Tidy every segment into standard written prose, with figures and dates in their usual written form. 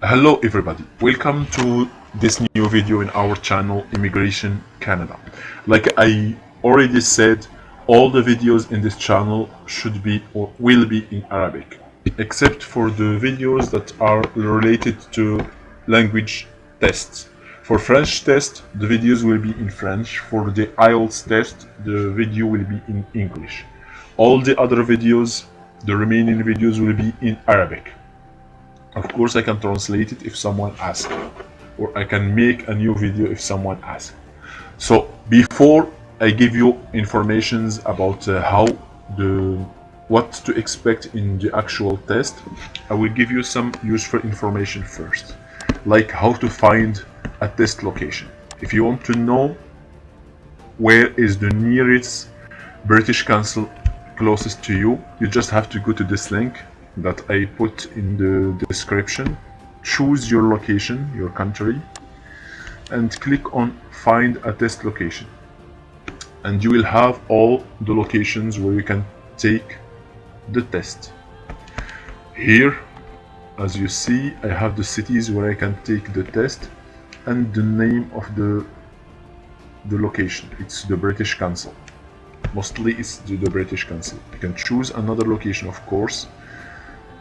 Hello everybody, welcome to this new video in our channel Immigration Canada. Like I already said, all the videos in this channel should be or will be in Arabic, except for the videos that are related to language tests. For French test, the videos will be in French. For the IELTS test, the video will be in English. All the other videos, the remaining videos will be in Arabic. Of course, I can translate it if someone asks, or I can make a new video if someone asks. So before I give you informations about what to expect in the actual test, I will give you some useful information first, like how to find a test location. If you want to know where is the nearest British Council closest to you, you just have to go to this link that I put in the description. Choose your location, your country, and click on find a test location, and you will have all the locations where you can take the test. Here, as you see, I have the cities where I can take the test and the name of the location. It's the British Council. Mostly it's the British Council. You can choose another location, of course,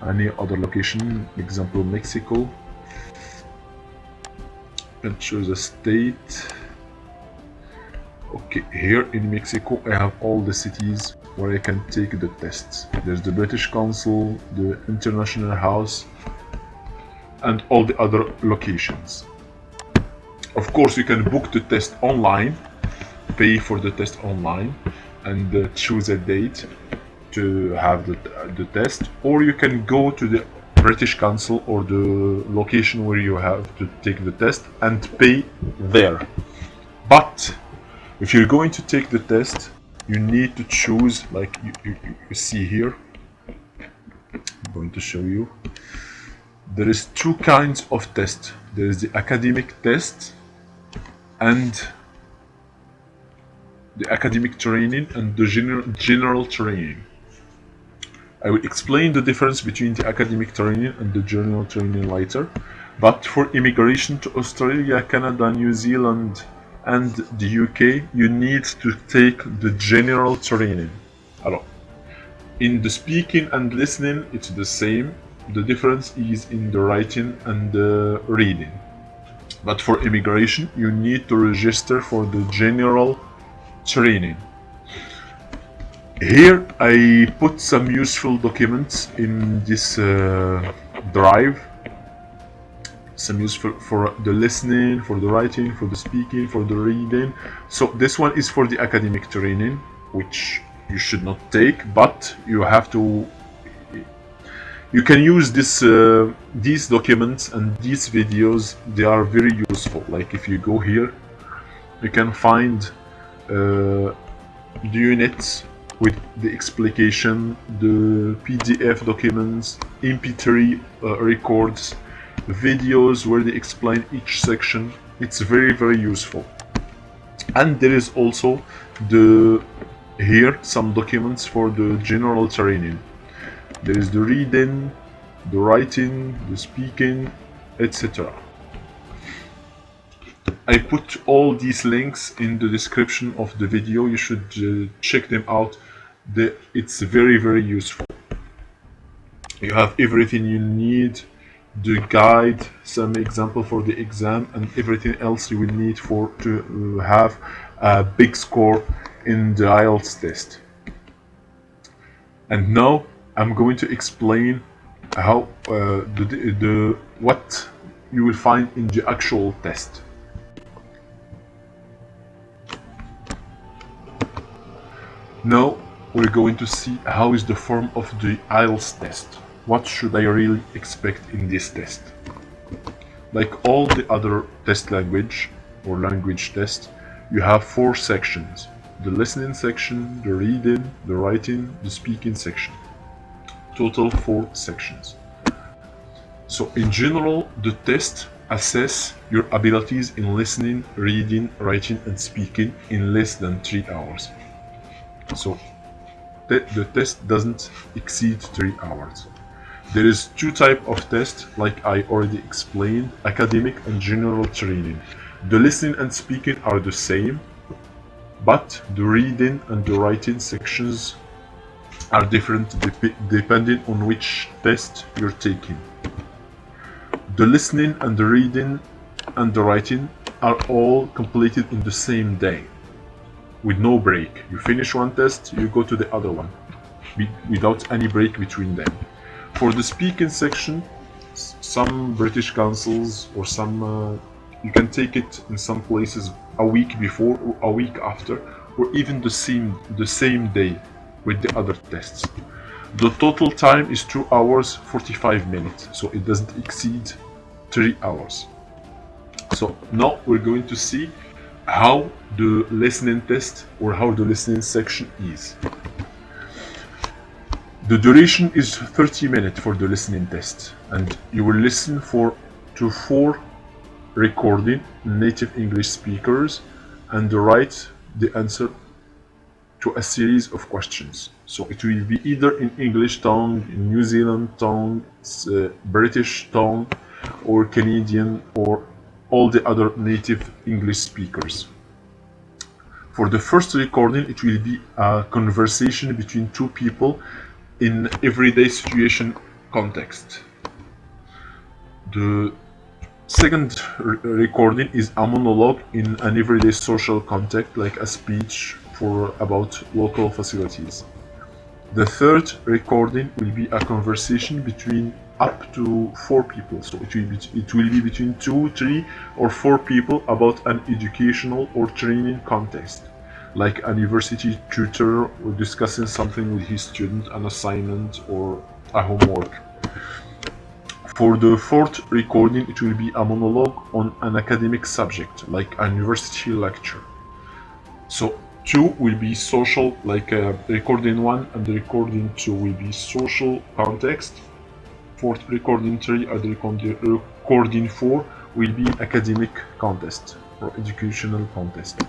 any other location, example Mexico. You can choose a state. Okay, here in Mexico I have all the cities where I can take the tests. There's the British Council, the International House, and all the other locations. Of course, you can book the test online, pay for the test online, and choose a date to have the test, or you can go to the British Council or the location where you have to take the test and pay there. But if you're going to take the test, you need to choose, like you see here. I'm going to show you. There is two kinds of tests. There is the academic test and the academic training and the general training. I will explain the difference between the academic training and the general training later. But for immigration to Australia, Canada, New Zealand, and the UK, you need to take the general training. Alors, in the speaking and listening, it's the same. The difference is in the writing and the reading. But for immigration, you need to register for the general training. Here I put some useful documents in this drive. Some useful for the listening, for the writing, for the speaking, for the reading. So this one is for the academic training, which you should not take, but you have to. You can use these documents and these videos. They are very useful. Like if you go here, you can find the units with the explication, the PDF documents, MP3 records, videos where they explain each section. It's very, very useful. And there is also here some documents for the general training. There is the reading, the writing, the speaking, etc. I put all these links in the description of the video. You should check them out. It's very, very useful. You have everything you need, the guide, some example for the exam, and everything else you will need to have a big score in the IELTS test. And now I'm going to explain how what you will find in the actual test. Now we're going to see how is the form of the IELTS test. What should I really expect in this test? Like all the other test language, or language test, you have 4 sections: the listening section, the reading, the writing, the speaking section. Total 4 sections. So in general, the test assess your abilities in listening, reading, writing and speaking in less than 3 hours. So the test doesn't exceed 3 hours. There is 2 types of tests, like I already explained: academic and general training. The listening and speaking are the same, but the reading and the writing sections are different depending on which test you're taking. The listening and the reading and the writing are all completed in the same day, with no break. You finish one test, you go to the other one, without any break between them. For the speaking section, some British councils or some you can take it in some places a week before or a week after, or even the same day with the other tests. The total time is 2 hours 45 minutes, so it doesn't exceed 3 hours. So now we're going to see how the listening test or how the listening section is. The duration is 30 minutes for the listening test, and you will listen to 4 recording native English speakers and write the answer to a series of questions. So it will be either in English tongue, in New Zealand tongue, British tongue, or Canadian, or all the other native English speakers. For the first recording, it will be a conversation between 2 people in everyday situation context. The second recording is a monologue in an everyday social context, like a speech about local facilities. The third recording will be a conversation between up to 4 people. So it will be between 2, 3 or 4 people about an educational or training context, like a university tutor or discussing something with his student, an assignment or a homework. For the fourth recording, it will be a monologue on an academic subject, like a university lecture. So 2 will be social, like recording 1 and the recording 2 will be social context. For recording 3 and the recording 4 will be academic contest or educational contest.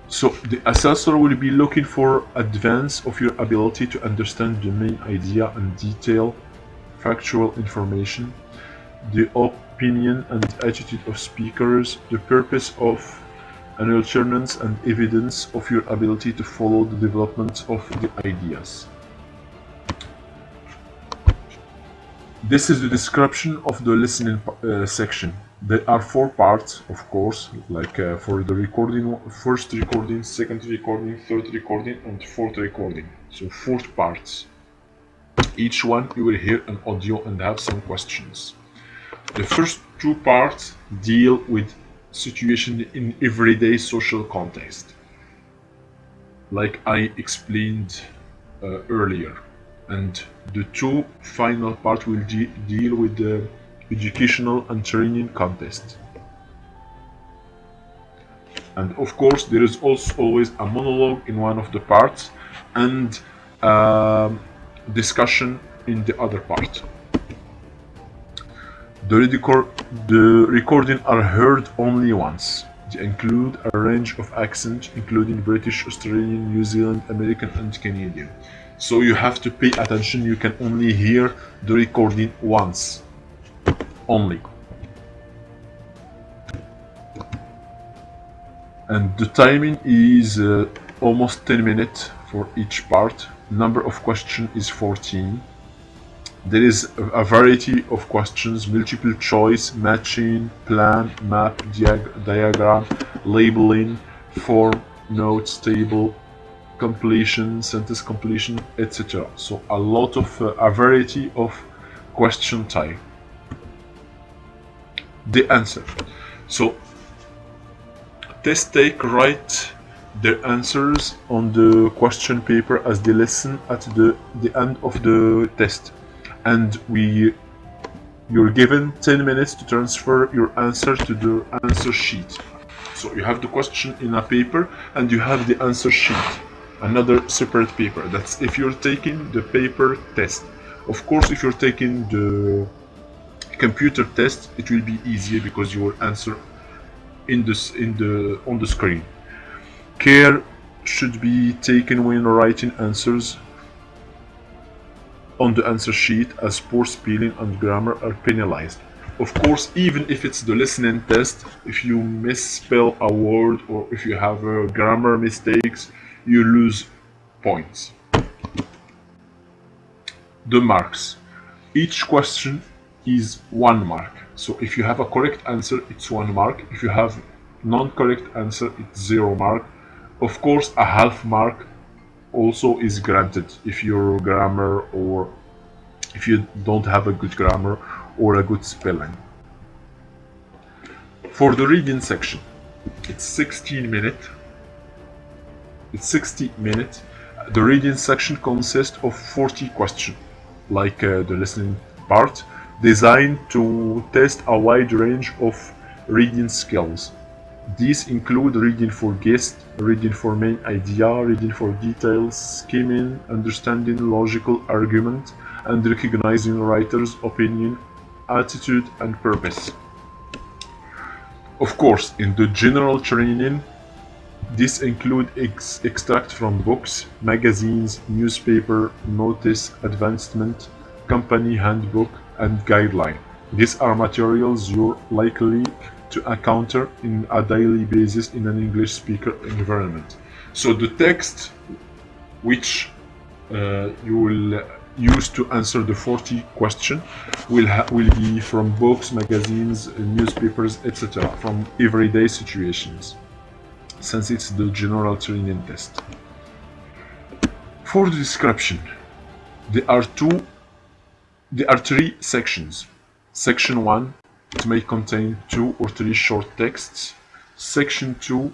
So the assessor will be looking for advance of your ability to understand the main idea and detail factual information, the opinion and attitude of speakers, the purpose of an alternance and evidence of your ability to follow the development of the ideas. This is the description of the listening section. There are 4 parts, of course, like for the recording, first recording, second recording, third recording, and fourth recording. So 4 parts. Each one you will hear an audio and have some questions. The first 2 parts deal with situation in everyday social context, like I explained earlier. And the 2 final parts will deal with the educational and training context. And of course, there is also always a monologue in one of the parts and discussion in the other part. The recording are heard only once. They include a range of accents, including British, Australian, New Zealand, American, and Canadian. So you have to pay attention. You can only hear the recording once, only. And the timing is almost 10 minutes for each part. Number of questions is 14. There is a variety of questions: multiple choice, matching, plan, map, diagram, labeling, form, notes, table, completion, sentence completion, etc. So a lot of a variety of question type. The answer. So test take write their answers on the question paper as they listen at the end of the test, and we You're given 10 minutes to transfer your answer to the answer sheet. So you have the question in a paper and you have the answer sheet, another separate paper. That's if you're taking the paper test. Of course, if you're taking the computer test, it will be easier because you will answer on the screen. Care should be taken when writing answers on the answer sheet, as poor spelling and grammar are penalized. Of course, even if it's the listening test, if you misspell a word or if you have grammar mistakes, you lose points. The marks. Each question is 1 mark. So if you have a correct answer, it's 1 mark. If you have non-correct answer, it's 0 mark. Of course, a half mark also is granted if your grammar, or if you don't have a good grammar or a good spelling. For the reading section, it's 60 minutes. The reading section consists of 40 questions, like the listening part, designed to test a wide range of reading skills. These include reading for gist, reading for main idea, reading for details, skimming, understanding logical argument, and recognizing writer's opinion, attitude, and purpose. Of course, in the general training, this includes extracts from books, magazines, newspaper, notice, advancement, company handbook, and guideline. These are materials you're likely to encounter in a daily basis in an English speaker environment. So the text which you will use to answer the 40 questions will be from books, magazines, newspapers, etc., from everyday situations, since it's the general training test. For the description, there are 3 sections. Section 1, it may contain 2 or 3 short texts. Section 2,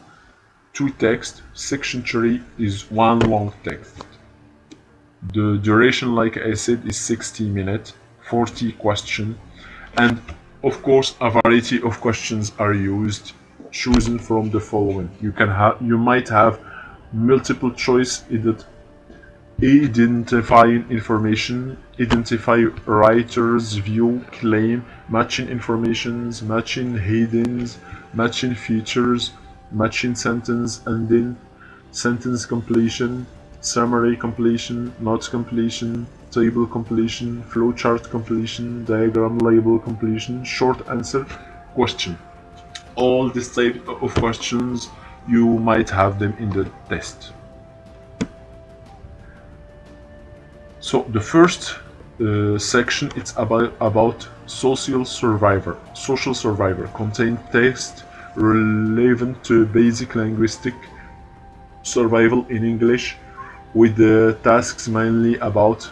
2 texts. Section 3 is 1 long text. The duration, like I said, is 60 minutes, 40 questions, and of course a variety of questions are used, chosen from the following. You might have multiple choice, identifying information, identify writer's view, claim, matching informations, matching headings, matching features, matching sentence ending, sentence completion, summary completion, notes completion, table completion, flowchart completion, diagram label completion, short answer, question. All this type of questions, you might have them in the test. So the first section, it's about social survivor, contain text relevant to basic linguistic survival in English, with the tasks mainly about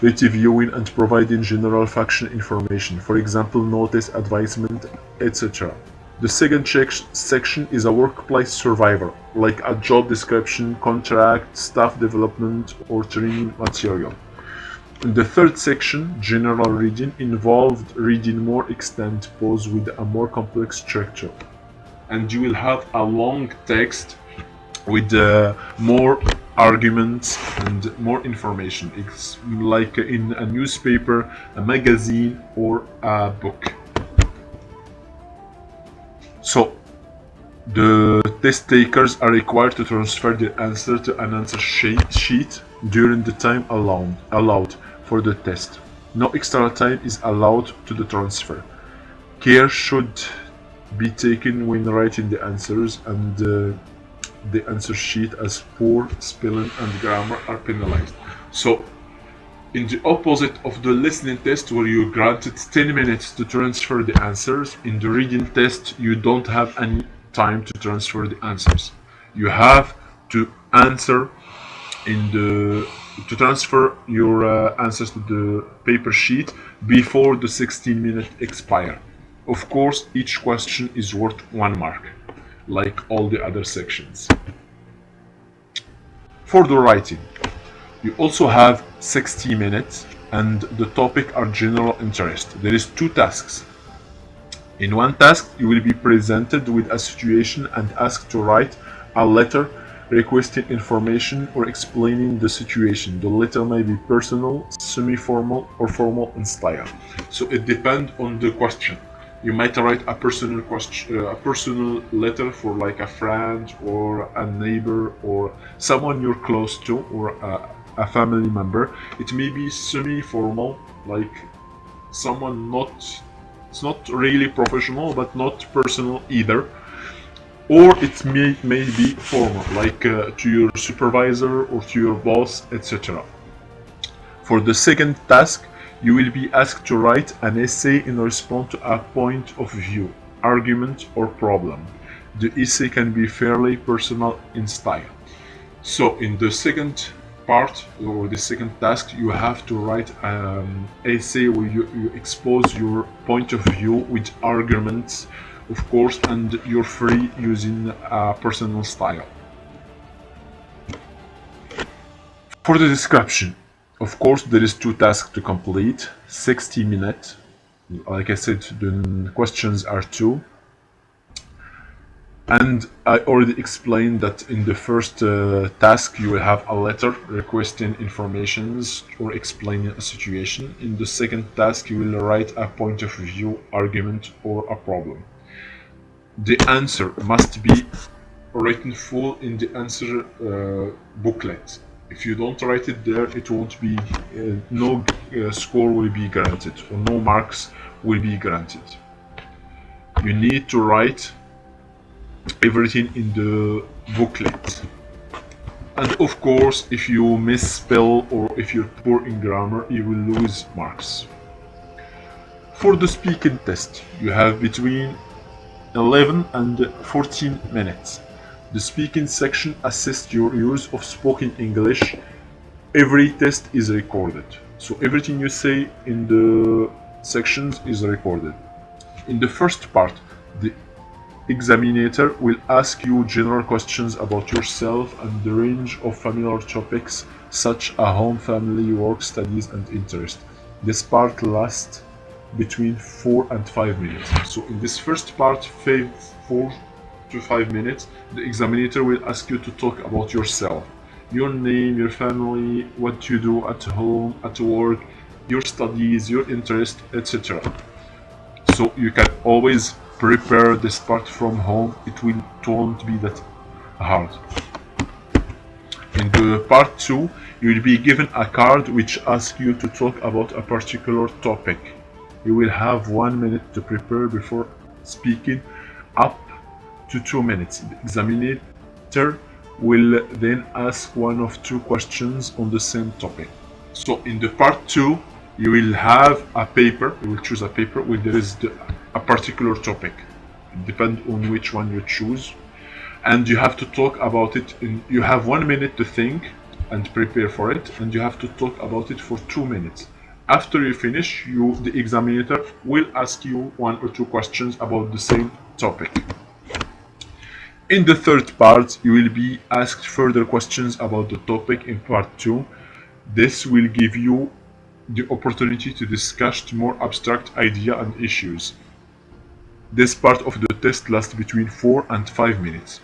reviewing and providing general factual information, for example, notice, advisement, etc. The second section is a workplace survivor, like a job description, contract, staff development, or training material. In the third section, general reading, involved reading more extent pose with a more complex structure. And you will have a long text with more arguments and more information. It's like in a newspaper, a magazine, or a book. So the test takers are required to transfer their answer to an answer sheet during the time allowed for the test. No extra time is allowed to the transfer. Care should be taken when writing the answers, and the answer sheet, as poor spelling and grammar are penalized. So in the opposite of the listening test, where you're granted 10 minutes to transfer the answers, in the reading test you don't have any time to transfer the answers. You have to transfer your answers to the paper sheet before the 16 minutes expire. Of course, each question is worth 1 mark, like all the other sections. For the writing, you also have 60 minutes. and the topic are general interest. There is 2 tasks. In one task, you will be presented with a situation and asked to write a letter requesting information or explaining the situation. The letter may be personal, semi-formal, or formal in style. So it depends on the question. You might write a personal question, a personal letter for like a friend or a neighbor or someone you're close to, or a family member. It may be semi-formal, like someone it's not really professional but not personal either, or it may be formal, like to your supervisor or to your boss, etc. For the second task, you will be asked to write an essay in response to a point of view, argument, or problem. The essay can be fairly personal in style. So in the second part, or the second task, you have to write an essay where you expose your point of view with arguments, of course, and you're free using a personal style. For the description, of course, there is 2 tasks to complete, 60 minutes. Like I said, the questions are 2. And I already explained that in the first task you will have a letter requesting informations or explaining a situation. In the second task you will write a point of view, argument, or a problem. The answer must be written full in the answer booklet. If you don't write it there, it won't be, no score will be granted, or no marks will be granted. You need to write everything in the booklet. And of course, if you misspell or if you're poor in grammar, you will lose marks. For the speaking test, you have between 11 and 14 minutes. The speaking section assists your use of spoken English. Every test is recorded, so everything you say in the sections is recorded. In the first part, the examiner will ask you general questions about yourself and the range of familiar topics such as home, family, work, studies, and interest. This part lasts between 4 and 5 minutes. So in this first part, 4 to 5 minutes, the examiner will ask you to talk about yourself, your name, your family, what you do at home, at work, your studies, your interest, etc. So you can always prepare this part from home. It won't be that hard. In the part 2, you will be given a card which asks you to talk about a particular topic. You will have 1 minute to prepare before speaking, up to 2 minutes. The examiner will then ask 1 of 2 questions on the same topic. So in the part 2, you will have a paper. You will choose a paper where there is a particular topic. It depends on which one you choose, and you have to talk about it. You have 1 minute to think and prepare for it, and you have to talk about it for 2 minutes. After you finish, the examiner will ask you 1 or 2 questions about the same topic. In the third part, you will be asked further questions about the topic in part 2. This will give you the opportunity to discuss more abstract ideas and issues. This part of the test lasts between 4 and 5 minutes.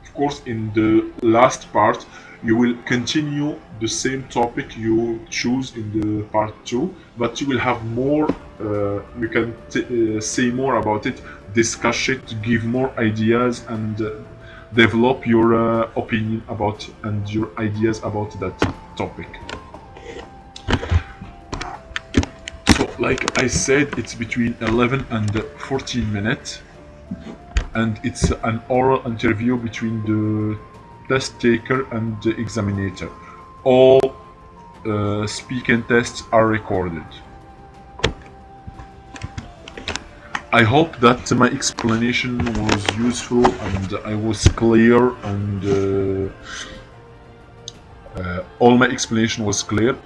Of course, in the last part, you will continue the same topic you choose in the part 2, but you will have more, you can say more about it, discuss it, give more ideas, and develop your opinion about and your ideas about that topic. So, like I said, it's between 11 and 14 minutes, and it's an oral interview between the test taker and the examiner. All speaking tests are recorded. I hope that my explanation was useful and I was clear, and all my explanation was clear.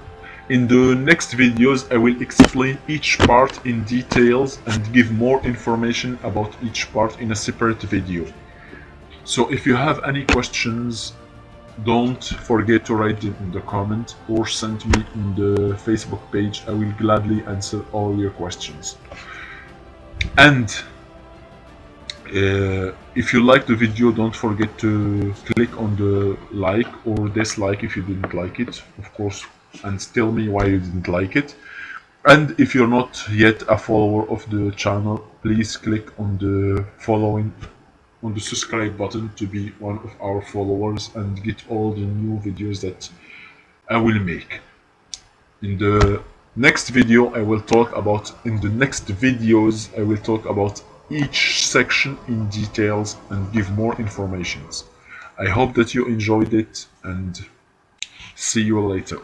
In the next videos, I will explain each part in details and give more information about each part in a separate video. So if you have any questions, don't forget to write them in the comment or send me in the Facebook page. I will gladly answer all your questions. And if you like the video, don't forget to click on the like or dislike if you didn't like it, of course, and tell me why you didn't like it. And if you're not yet a follower of the channel, please click on the subscribe button to be one of our followers and get all the new videos that I will make. In the next video I will talk about each section in details and give more informations. I hope that you enjoyed it and see you later.